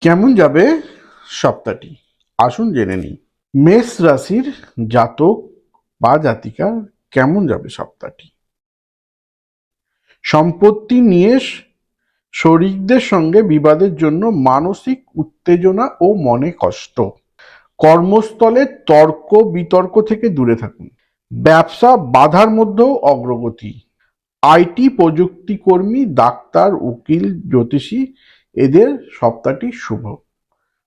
কেমন যাবে সপ্তাহটি? আসুন জেনে নিই। মেষ রাশির জাতক বা জাতিকার কেমন যাবে সপ্তাহটি? সম্পত্তি নিয়ে শরিকদের সঙ্গে বিবাদের জন্য মানসিক উত্তেজনা ও মনে কষ্ট। কর্মস্থলে তর্ক বিতর্ক থেকে দূরে থাকুন। ব্যবসা বাধার মধ্যেও অগ্রগতি। আইটি প্রযুক্তি কর্মী, ডাক্তার, উকিল, জ্যোতিষী এদের সপ্তাহটি শুভ।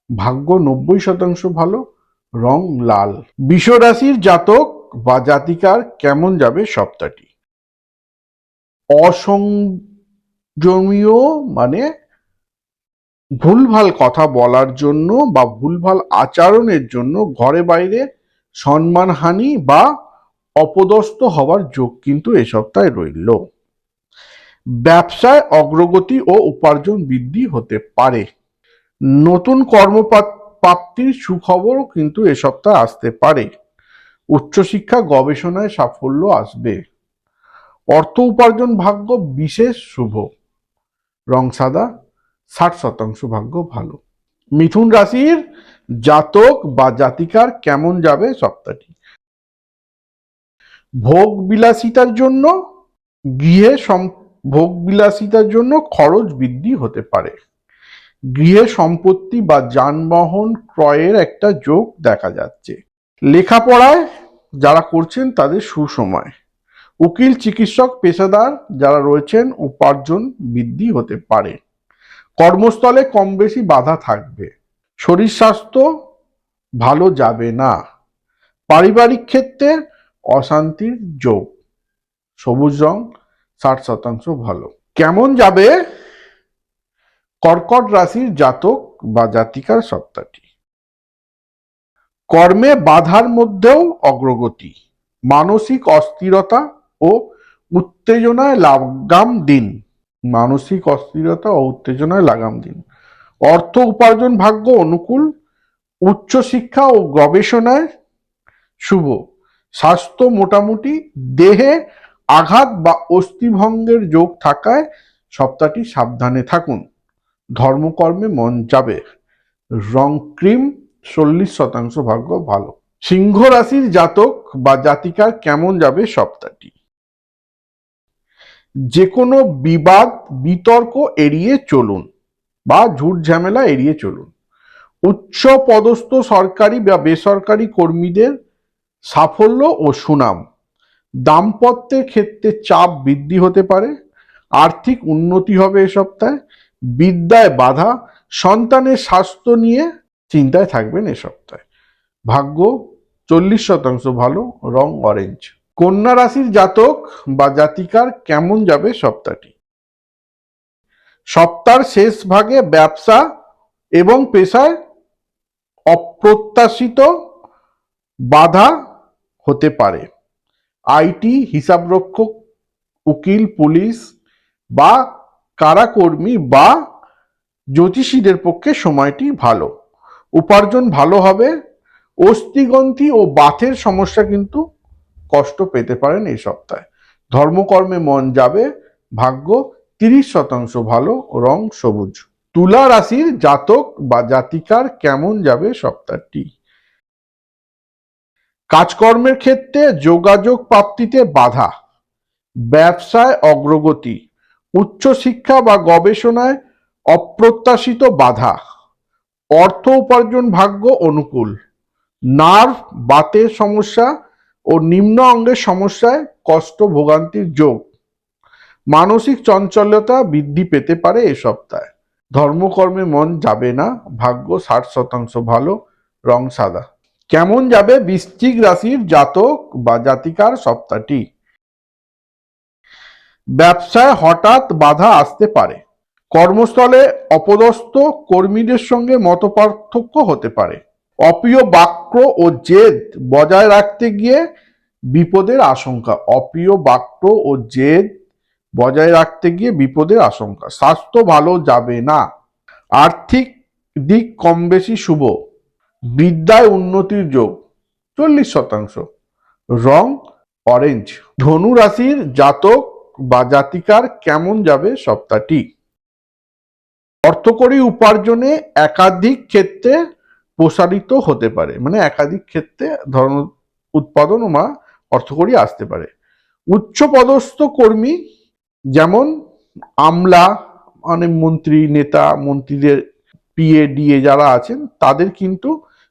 ভাগ্য 90% ভালো, রং লাল। বৃষ রাশির জাতক বা জাতিকার কেমন যাবে সপ্তাহটি? অসংযমীয় মানে ভুলভাল কথা বলার জন্য বা ভুলভাল আচরণের জন্য ঘরে বাইরে সম্মানহানি বা অপদস্থ হওয়ার যোগ কিন্তু এ সপ্তাহে রইল। ব্যবসায় অগ্রগতি ও উপার্জন বৃদ্ধি হতে পারে। নতুন প্রাপ্তির সুখবরও কিন্তু এ সপ্তাহে আসতে পারে। উচ্চশিক্ষা গবেষণায় সাফল্য আসবে। অর্থ উপার্জন ভাগ্য বিশেষ শুভ, রং সাদা, 60% ভাগ্য ভালো। মিথুন রাশির জাতক বা জাতিকার কেমন যাবে সপ্তাহটি? ভোগ বিলাসিতার জন্য গৃহে ভোগ বিলাসিতার জন্য খরচ বৃদ্ধি হতে পারে। গৃহে সম্পত্তি বা যানবাহন ক্রয়ের একটা যোগ দেখা যাচ্ছে। লেখাপড়ায় যারা করছেন তাদের সুসময়। উকিল, চিকিৎসক, পেশাদার যারা রয়েছেন উপার্জন বৃদ্ধি হতে পারে। কর্মস্থলে কম বেশি বাধা থাকবে। শরীর স্বাস্থ্য ভালো যাবে না। পারিবারিক ক্ষেত্রে অশান্তির যোগ, সবুজ রং, 60% ভালো। কেমন যাবে কর্কট রাশির জাতক বা জাতিকার সপ্তাহটি? কর্মে বাধার মধ্যেও অগ্রগতি। মানসিক অস্থিরতা ও উত্তেজনায় লাগাম দিন। মানসিক অস্থিরতা ও উত্তেজনায় লাগাম দিন। অর্থ উপার্জন ভাগ্য অনুকূল। উচ্চশিক্ষা ও গবেষণায় শুভ। স্বাস্থ্য মোটামুটি। দেহে আঘাত বা অস্থিভঙ্গের যোগ থাকায় সপ্তাহটি সাবধানে থাকুন। ধর্মকর্মে মন যাবে। রং ক্রিম, 40% ভাগ্য ভালো। সিংহ রাশির জাতক বা জাতিকার কেমন যাবে সপ্তাহটি? যে কোনো বিবাদ বিতর্ক এড়িয়ে চলুন বা ঝুট ঝামেলা এড়িয়ে চলুন। উচ্চ পদস্থ সরকারি বা বেসরকারি কর্মীদের সাফল্য ও সুনাম। দাম্পত্যের ক্ষেত্রে চাপ বৃদ্ধি হতে পারে। আর্থিক উন্নতি হবে এ সপ্তাহে। বিদ্যায় বাধা। সন্তানের স্বাস্থ্য নিয়ে চিন্তায় থাকবেন এ সপ্তাহে। ভাগ্য 40% ভালো, রং অরেঞ্জ। কন্যা রাশির জাতক বা জাতিকার কেমন যাবে সপ্তাহটি? সপ্তাহের শেষ ভাগে ব্যবসা এবং পেশায় অপ্রত্যাশিত বাধা হতে পারে। আইটি, হিসাবরক্ষক, উকিল, পুলিশ বা কারাকর্মী বা জ্যোতিষীদের পক্ষে সময়টি ভালো। উপার্জন ভালো হবে। অস্থিগ্রন্থি ও বাতের সমস্যা কিন্তু কষ্ট পেতে পারেন এই সপ্তাহে। ধর্মকর্মে মন যাবে। ভাগ্য 30% ভালো, রং সবুজ। তুলা রাশির জাতক বা জাতিকার কেমন যাবে সপ্তাহটি? কাজকর্মের ক্ষেত্রে যোগাযোগ প্রাপ্তিতে বাধা। ব্যবসায় অগ্রগতি। উচ্চশিক্ষা বা গবেষণায় অপ্রত্যাশিত বাধা। অর্থ উপার্জন ভাগ্য অনুকূল। নার্ভ, বাতের সমস্যা ও নিম্ন অঙ্গের সমস্যায় কষ্ট ভোগান্তির যোগ। মানসিক চঞ্চলতা বৃদ্ধি পেতে পারে এ সপ্তাহে। ধর্মকর্মে মন যাবে না। ভাগ্য 60% ভালো, রং সাদা। কেমন যাবে বৃশ্চিক রাশির জাতক বা জাতিকার সপ্তাহটি? ব্যবসায় হঠাৎ বাধা আসতে পারে। কর্মস্থলে অপদস্থ কর্মীদের সঙ্গে মতপার্থক্য হতে পারে। অপ্রিয় বাক্য ও জেদ বজায় রাখতে গিয়ে বিপদের আশঙ্কা। অপ্রিয় বাক্য ও জেদ বজায় রাখতে গিয়ে বিপদের আশঙ্কা। স্বাস্থ্য ভালো যাবে না। আর্থিক দিক কম বেশি শুভ। বিদ্যায় উন্নতির যোগ, 40%। রং অরেঞ্জ। ধনু রাশির জাতক বা জাতিকার কেমন যাবে সপ্তাহটি? অর্থকরী উপার্জনে একাধিক ক্ষেত্রে প্রসারিত হতে পারে, মানে একাধিক ক্ষেত্রে ধর্ম উৎপাদন বা অর্থকরী আসতে পারে। উচ্চ পদস্থ কর্মী যেমন আমলা, মানে মন্ত্রী, নেতা, মন্ত্রীদের পিএ ডিএ যারা আছেন তাদের কিন্তু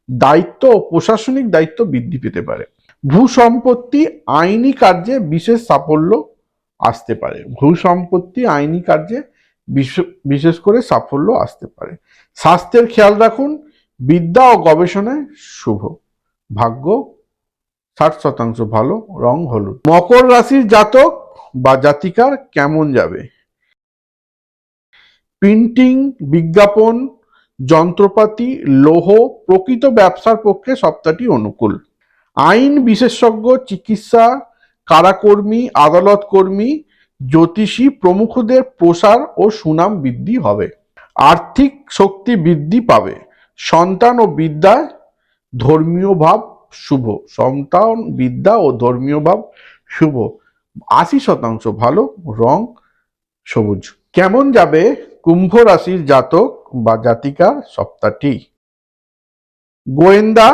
দায়িত্ব ও প্রশাসনিক দায়িত্ব বৃদ্ধি পেতে পারে। ভূ সম্পত্তি আইনি কার্যে বিশেষ সাফল্য আসতে পারে। ভূ সম্পত্তি আইনি কার্যে বিশেষ করে সাফল্য আসতে পারে। স্বাস্থ্যের খেয়াল রাখুন, বিদ্যা ও গবেষণায় শুভ। ভাগ্য 60% ভালো, রং হলুদ। মকর রাশির জাতক বা জাতিকার কেমন যাবে? প্রিন্টিং, বিজ্ঞাপন, যন্ত্রপাতি, লৌহ প্রকৃত ব্যবসার পক্ষে সপ্তাহটি অনুকূল। আইন বিশেষজ্ঞ, চিকিৎসা, কারাকর্মী, আদালত কর্মী, জ্যোতিষী প্রমুখদের প্রসার ও সুনাম বৃদ্ধি হবে। আর্থিক শক্তি বৃদ্ধি পাবে। সন্তান ও বিদ্যায় ধর্মীয় ভাব শুভ। সন্তান, বিদ্যা ও ধর্মীয় ভাব শুভ। 80% ভালো, রং সবুজ। কেমন যাবে কুম্ভ রাশির জাতক বা জাতিকার সপ্তাহটি? গোয়েন্দা,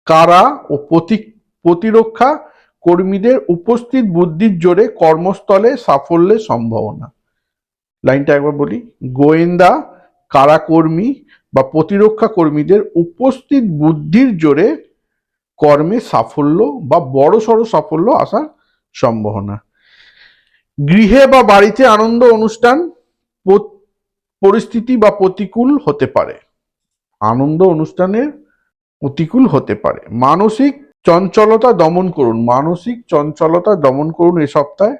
কারা ও প্রতিরক্ষা কর্মীদের উপস্থিত বুদ্ধির জোরে কর্মস্থলে সাফল্যের সম্ভাবনা। লাইনটা একবার বলি, গোয়েন্দা, কারাকর্মী বা প্রতিরক্ষা কর্মীদের উপস্থিত বুদ্ধির জোরে কর্মে সাফল্য বা বড়সড় সাফল্য আসার সম্ভাবনা। গৃহে বা বাড়িতে আনন্দ অনুষ্ঠান পরিস্থিতি বা প্রতিকূল হতে পারে। আনন্দ অনুষ্ঠানের প্রতিকূল হতে পারে। মানসিক চঞ্চলতা দমন করুন, মানসিক চঞ্চলতা দমন করুন এ সপ্তাহে।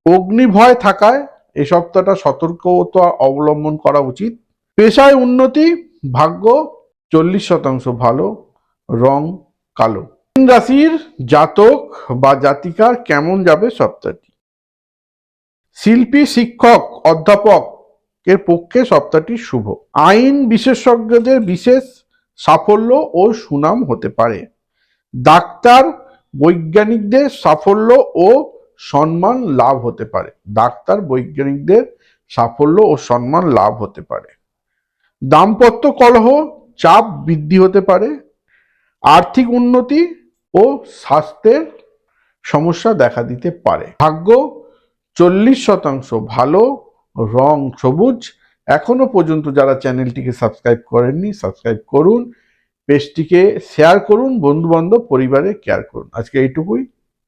অগ্নিভয় থাকায় এ সপ্তাহটা সতর্কতা অবলম্বন করা উচিত। পেশায় উন্নতি, ভাগ্য 40% ভালো, রং কালো। মীন রাশির জাতক বা জাতিকার কেমন যাবে সপ্তাহটি? শিল্পী, শিক্ষক, অধ্যাপক এর পক্ষে সপ্তাহটি শুভ। আইন বিশেষজ্ঞদের বিশেষ সাফল্য ও সুনাম হতে পারে। ডাক্তার, বৈজ্ঞানিকদের সাফল্য ও সম্মান লাভ হতে পারে। ডাক্তার, বৈজ্ঞানিকদের সাফল্য ও সম্মান লাভ হতে পারে। দাম্পত্য কলহ, চাপ বৃদ্ধি হতে পারে। আর্থিক উন্নতি ও স্বাস্থ্যের সমস্যা দেখা দিতে পারে। ভাগ্য 40% ভালো, রং সবুজ। এখনো পর্যন্ত যারা চ্যানেলটিকে সাবস্ক্রাইব করেননি সাবস্ক্রাইব করুন, পেজটিকে শেয়ার করুন, বন্ধু বান্ধব পরিবারে কেয়ার করুন। আজকে এইটুকুই,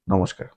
নমস্কার।